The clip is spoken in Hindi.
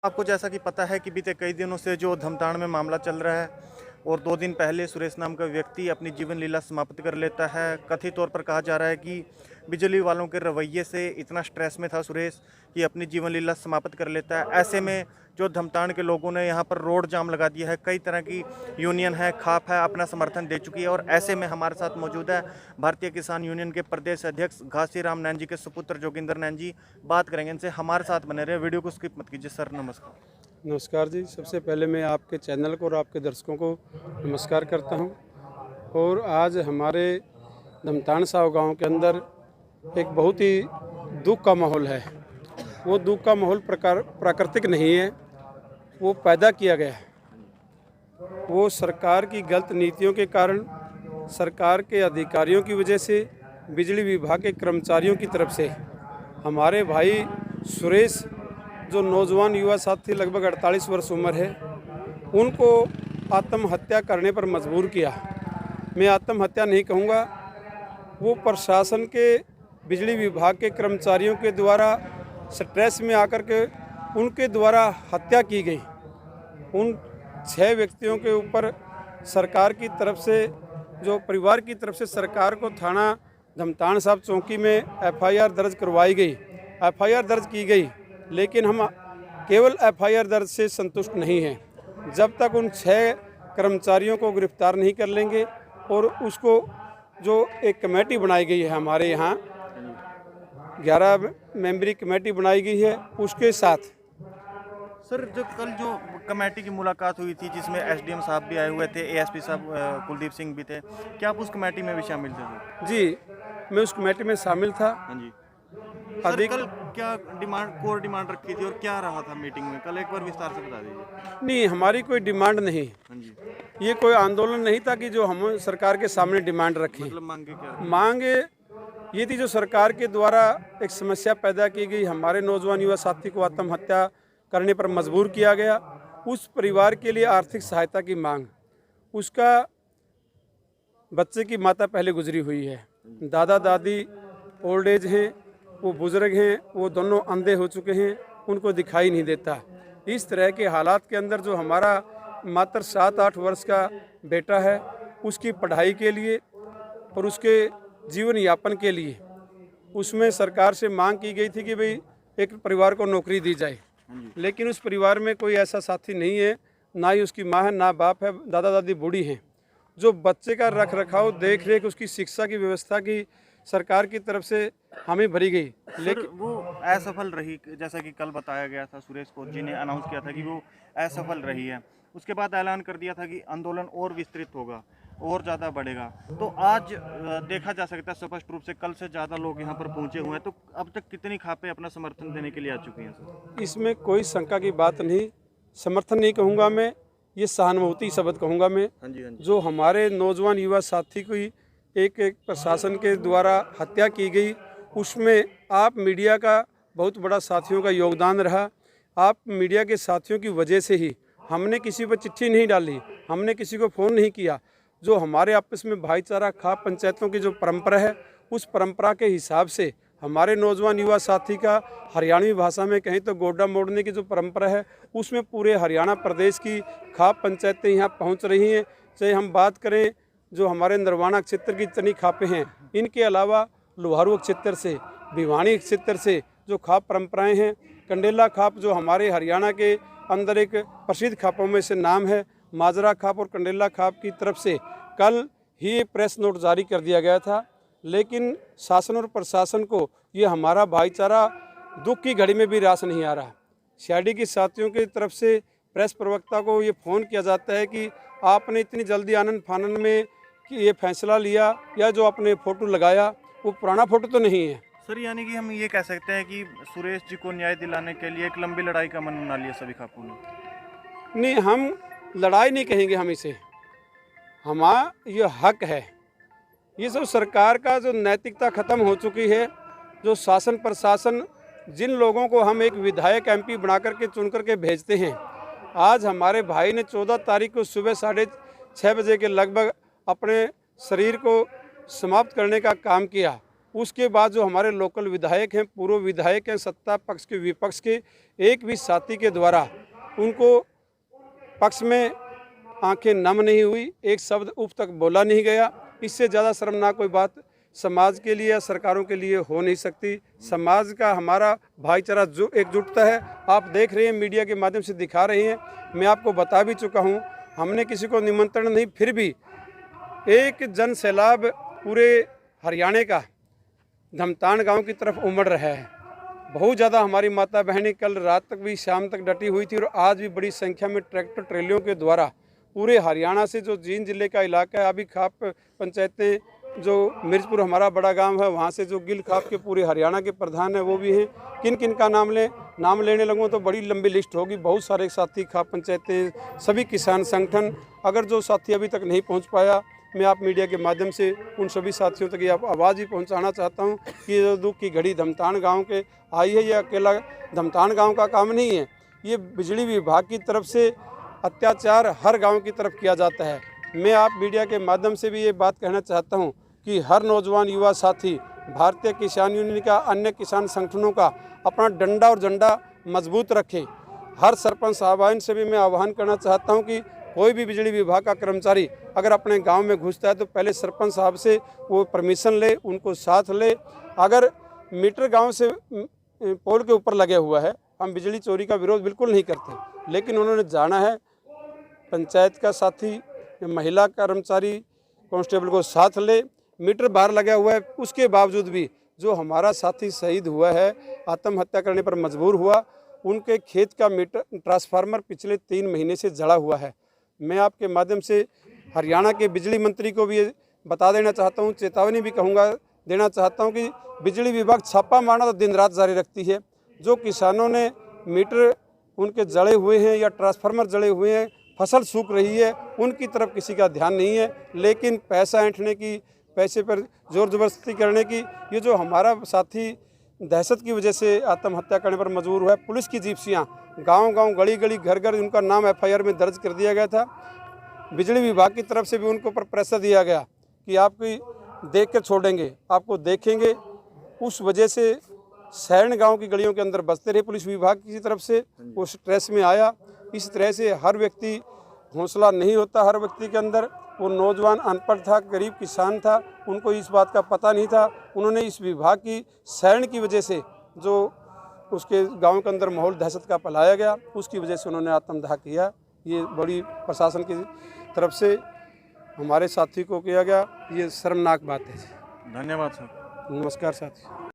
आपको जैसा कि पता है कि बीते कई दिनों से जो धमताड़ में मामला चल रहा है और 2 दिन पहले सुरेश नाम का व्यक्ति अपनी जीवन लीला समाप्त कर लेता है। कथित तौर पर कहा जा रहा है कि बिजली वालों के रवैये से इतना स्ट्रेस में था सुरेश कि अपनी जीवन लीला समाप्त कर लेता है। ऐसे में जो धमताड़ के लोगों ने यहाँ पर रोड जाम लगा दिया है, कई तरह की यूनियन है, खाप है, अपना समर्थन दे चुकी है। और ऐसे में हमारे साथ मौजूद है भारतीय किसान यूनियन के प्रदेश अध्यक्ष घासीराम नैन जी के सुपुत्र जोगिंदर नैन जी। बात करेंगे इनसे, हमारे साथ बने रहे, वीडियो को स्किप मत कीजिए। सर नमस्कार। नमस्कार जी। सबसे पहले मैं आपके चैनल को और आपके दर्शकों को नमस्कार करता हूं। और आज हमारे धमताड़ साव गांव के अंदर एक बहुत ही दुख का माहौल है। वो दुख का माहौल प्राकृतिक नहीं है, वो पैदा किया गया है। वो सरकार की गलत नीतियों के कारण, सरकार के अधिकारियों की वजह से, बिजली विभाग के कर्मचारियों की तरफ से हमारे भाई सुरेश, जो नौजवान युवा साथी लगभग 48 वर्ष उम्र है, उनको आत्महत्या करने पर मजबूर किया। मैं आत्महत्या नहीं कहूँगा, वो प्रशासन के, बिजली विभाग के कर्मचारियों के द्वारा स्ट्रेस में आकर के उनके द्वारा हत्या की गई। उन 6 व्यक्तियों के ऊपर सरकार की तरफ से, जो परिवार की तरफ से सरकार को थाना धमताड़ साहब चौकी में FIR दर्ज करवाई गई, FIR दर्ज की गई। लेकिन हम केवल FIR दर्ज से संतुष्ट नहीं हैं। जब तक उन 6 कर्मचारियों को गिरफ्तार नहीं कर लेंगे और उसको, जो एक कमेटी बनाई गई है हमारे यहाँ, 11 मेंबरी कमेटी बनाई गई है, उसके साथ। सर, जो कल जो कमेटी की मुलाकात हुई थी जिसमें SDM साहब भी आए हुए थे, ASP साहब कुलदीप सिंह भी थे, क्या आप उस कमेटी में भी शामिल थे? जी, मैं उस कमेटी में शामिल था। हाँ जी। सर, कल क्या कोर डिमांड रखी थी और क्या रहा था मीटिंग में? कल एक बार विस्तार से बता दीजिए। नहीं, हमारी कोई डिमांड नहीं। हाँ जी। ये कोई आंदोलन नहीं था कि जो हम सरकार के सामने डिमांड रखी। मतलब मांगे क्या? मांगे ये थी, जो सरकार के द्वारा एक समस्या पैदा की गई, हमारे नौजवान युवा साथी को आत्महत्या करने पर मजबूर किया गया, उस परिवार के लिए आर्थिक सहायता की मांग। उसका बच्चे की माता पहले गुजरी हुई है, दादा दादी ओल्ड एज हैं, वो बुजुर्ग हैं, वो दोनों अंधे हो चुके हैं, उनको दिखाई नहीं देता। इस तरह के हालात के अंदर जो हमारा मात्र 7-8 वर्ष का बेटा है, उसकी पढ़ाई के लिए और उसके जीवन यापन के लिए उसमें सरकार से मांग की गई थी कि भाई एक परिवार को नौकरी दी जाए। लेकिन उस परिवार में कोई ऐसा साथी नहीं है, ना ही उसकी माँ है, ना बाप है, दादा दादी बूढ़ी हैं। जो बच्चे का रख रखाव, देख रेख, उसकी शिक्षा की व्यवस्था की सरकार की तरफ से हमें भरी गई, लेकिन वो असफल रही। जैसा कि कल बताया गया था, सुरेश कोच जी ने अनाउंस किया था कि वो असफल रही है। उसके बाद ऐलान कर दिया था कि आंदोलन और विस्तृत होगा और ज़्यादा बढ़ेगा। तो आज देखा जा सकता है स्पष्ट रूप से कल से ज़्यादा लोग यहाँ पर पहुँचे हुए हैं। तो अब तक कितनी खापें अपना समर्थन देने के लिए आ चुकी हैं सर? इसमें कोई शंका की बात नहीं। समर्थन नहीं कहूँगा मैं, ये सहानुभूति शब्द कहूँगा मैं। हाँ जी, हाँ जी। जो हमारे नौजवान युवा साथी की एक प्रशासन के द्वारा हत्या की गई, उसमें आप मीडिया का बहुत बड़ा साथियों का योगदान रहा। आप मीडिया के साथियों की वजह से ही, हमने किसी पर चिट्ठी नहीं डाली, हमने किसी को फ़ोन नहीं किया। जो हमारे आपस में भाईचारा, खाप पंचायतों की जो परंपरा है, उस परंपरा के हिसाब से हमारे नौजवान युवा साथी का, हरियाणवी भाषा में कहें तो गोड्डा मोड़ने की जो परंपरा है, उसमें पूरे हरियाणा प्रदेश की खाप पंचायतें यहाँ पहुँच रही हैं। चाहे हम बात करें जो हमारे नरवाना क्षेत्र की इतनी खापें हैं, इनके अलावा लोहारू क्षेत्र से, भिवानी क्षेत्र से जो खाप परंपराएं हैं, कंडेला खाप जो हमारे हरियाणा के अंदर एक प्रसिद्ध खापों में से नाम है, माजरा खाप और कंडेला खाप की तरफ से कल ही एक प्रेस नोट जारी कर दिया गया था। लेकिन शासन और प्रशासन को ये हमारा भाईचारा दुख की घड़ी में भी रास नहीं आ रहा। CID के साथियों की तरफ से प्रेस प्रवक्ता को ये फ़ोन किया जाता है कि आपने इतनी जल्दी आनंद फानन में कि ये फैसला लिया, या जो आपने फ़ोटो लगाया वो पुराना फ़ोटो तो नहीं है। सर, यानी कि हम ये कह सकते हैं कि सुरेश जी को न्याय दिलाने के लिए एक लंबी लड़ाई का मन बना लिया सभी खापों ने। नहीं, हम लड़ाई नहीं कहेंगे हम इसे, हमारा ये हक है। ये सब सरकार का जो नैतिकता ख़त्म हो चुकी है, जो शासन प्रशासन, जिन लोगों को हम एक विधायक MP बना करके चुन करके भेजते हैं, आज हमारे भाई ने 14 तारीख को सुबह 6:30 बजे के लगभग अपने शरीर को समाप्त करने का काम किया। उसके बाद जो हमारे लोकल विधायक हैं, पूर्व विधायक हैं, सत्ता पक्ष के विपक्ष के, एक भी साथी के द्वारा उनको पक्ष में आंखें नम नहीं हुई, एक शब्द उफ तक बोला नहीं गया। इससे ज़्यादा शर्मनाक कोई बात समाज के लिए या सरकारों के लिए हो नहीं सकती। समाज का हमारा भाईचारा जो एकजुटता है, आप देख रहे हैं, मीडिया के माध्यम से दिखा रहे हैं। मैं आपको बता भी चुका हूं, हमने किसी को निमंत्रण नहीं, फिर भी एक जन सैलाब पूरे हरियाणा का धमतान गांव की तरफ उमड़ रहा है। बहुत ज़्यादा हमारी माता बहनें कल रात तक भी, शाम तक डटी हुई थी, और आज भी बड़ी संख्या में ट्रैक्टर ट्रेलियों के द्वारा पूरे हरियाणा से, जो जींद जिले का इलाका है, अभी खाप पंचायतें, जो मिर्जपुर हमारा बड़ा गांव है, वहां से जो गिल खाप के पूरे हरियाणा के प्रधान है वो भी हैं। किन किन का नाम लेने लगूँ तो बड़ी लंबी लिस्ट होगी। बहुत सारे साथी, खाप पंचायतें, सभी किसान संगठन। अगर जो साथी अभी तक नहीं पहुंच पाया, मैं आप मीडिया के माध्यम से उन सभी साथियों तक ये आवाज़ भी पहुंचाना चाहता हूं कि ये दुख की घड़ी धमतान गांव के आई है। ये अकेला धमतान गांव का काम नहीं है, ये बिजली विभाग की तरफ से अत्याचार हर गांव की तरफ किया जाता है। मैं आप मीडिया के माध्यम से भी ये बात कहना चाहता हूं कि हर नौजवान युवा साथी भारतीय किसान यूनियन का, अन्य किसान संगठनों का अपना डंडा और झंडा मजबूत रखें। हर सरपंच साहबान से भी मैं आह्वान करना चाहता हूं कि कोई भी बिजली विभाग का कर्मचारी अगर अपने गांव में घुसता है तो पहले सरपंच साहब से वो परमिशन ले, उनको साथ ले। अगर मीटर गांव से पोल के ऊपर लगे हुआ है, हम बिजली चोरी का विरोध बिल्कुल नहीं करते, लेकिन उन्होंने जाना है, पंचायत का साथी, महिला कर्मचारी, कांस्टेबल को साथ ले। मीटर बाहर लगा हुआ है, उसके बावजूद भी जो हमारा साथी शहीद हुआ है, आत्महत्या करने पर मजबूर हुआ, उनके खेत का मीटर ट्रांसफार्मर पिछले 3 महीने से जला हुआ है। मैं आपके माध्यम से हरियाणा के बिजली मंत्री को भी ये बता देना चाहता हूँ, चेतावनी भी देना चाहता हूँ कि बिजली विभाग छापा मारना तो दिन रात जारी रखती है। जो किसानों ने मीटर उनके जड़े हुए हैं या ट्रांसफार्मर जड़े हुए हैं, फसल सूख रही है, उनकी तरफ किसी का ध्यान नहीं है, लेकिन पैसा ऐंठने की, पैसे पर जोर जबरदस्ती करने की, ये जो हमारा साथी दहशत की वजह से आत्महत्या करने पर मजबूर हुआ है। पुलिस की जिप्सियाँ गांव-गांव, गली-गली, घर-घर, उनका नाम एफआईआर में दर्ज कर दिया गया था। बिजली विभाग की तरफ से भी उनको पर प्रेशर दिया गया कि आपकी देख के छोड़ेंगे, आपको देखेंगे। उस वजह से सैरण गांव की गलियों के अंदर बसते रहे पुलिस विभाग की तरफ से, वो स्ट्रेस में आया। इस तरह से हर व्यक्ति, हौसला नहीं होता हर व्यक्ति के अंदर। वो नौजवान अनपढ़ था, गरीब किसान था, उनको इस बात का पता नहीं था। उन्होंने इस विभाग की सैरण की वजह से, जो उसके गांव के अंदर माहौल दहशत का फैलाया गया, उसकी वजह से उन्होंने आत्मदाह किया। ये बड़ी प्रशासन की तरफ से हमारे साथी को किया गया, ये शर्मनाक बात है। धन्यवाद सर। नमस्कार साथी।